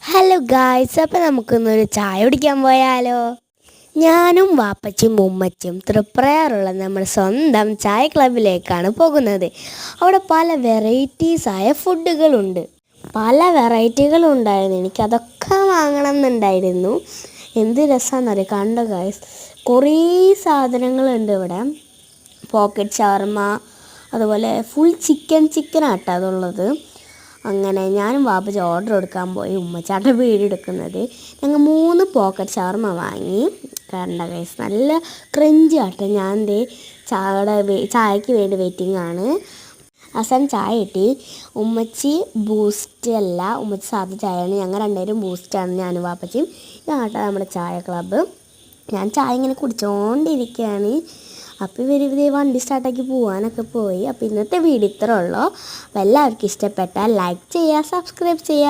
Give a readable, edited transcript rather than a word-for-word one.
Hello guys, അപ്പോൾ നമുക്കൊന്നൊരു ചായ കുടിക്കാൻ പോയാലോ? ഞാനും വാപ്പച്ചും ഉമ്മച്ചും തൃപ്രയാറുള്ള നമ്മുടെ സ്വന്തം ചായ ക്ലബിലേക്കാണ് പോകുന്നത്. അവിടെ പല വെറൈറ്റീസായ ഫുഡുകളുണ്ട്, പല വെറൈറ്റികളുണ്ടായിരുന്നു. എനിക്കതൊക്കെ വാങ്ങണം എന്നുണ്ടായിരുന്നു. എന്ത് രസമാണെന്നറിയാം, കണ്ടോ ഗായ്സ്, കുറേ സാധനങ്ങളുണ്ട് ഇവിടെ. പോക്കറ്റ് ഷവർമ, അതുപോലെ ഫുൾ ചിക്കൻ ആട്ടോ അതുള്ളത്. അങ്ങനെ ഞാനും വാപ്പച്ചി ഓർഡർ എടുക്കാൻ പോയി, ഉമ്മച്ചാട്ടൻ വീഡിയോ എടുക്കുന്നത്. ഞങ്ങൾ 3 പോക്കറ്റ് ഷവർമ വാങ്ങി. കണ്ട ഗൈസ്, നല്ല ക്രഞ്ചി ആട്ടോ. ഞാൻ ദേ ചായക്ക് വേണ്ടി വെയിറ്റിംഗ് ആണ്. അവസാനം ചായ കിട്ടി. ഉമ്മച്ചി ബൂസ്റ്റ് അല്ല, ഉമ്മച്ചി സാധാ ചായയാണ്. ഞങ്ങൾ രണ്ടുപേരും ബൂസ്റ്റാണ്, ഞാനും വാപ്പച്ചിയും. ഇതാട്ടോ നമ്മുടെ ചായ ക്ലബ്ബ്. ഞാൻ ചായ ഇങ്ങനെ കുടിച്ചുകൊണ്ടിരിക്കുകയാണ്. അപ്പോൾ ഇതേ വണ്ടി സ്റ്റാർട്ടാക്കി പോകാനൊക്കെ പോയി. അപ്പോൾ ഇന്നത്തെ വീഡിയോ ഇത്രേ ഉള്ളൂ. അപ്പോൾ എല്ലാവർക്കും ഇഷ്ടപ്പെട്ടാൽ ലൈക്ക് ചെയ്യുക, സബ്സ്ക്രൈബ് ചെയ്യുക.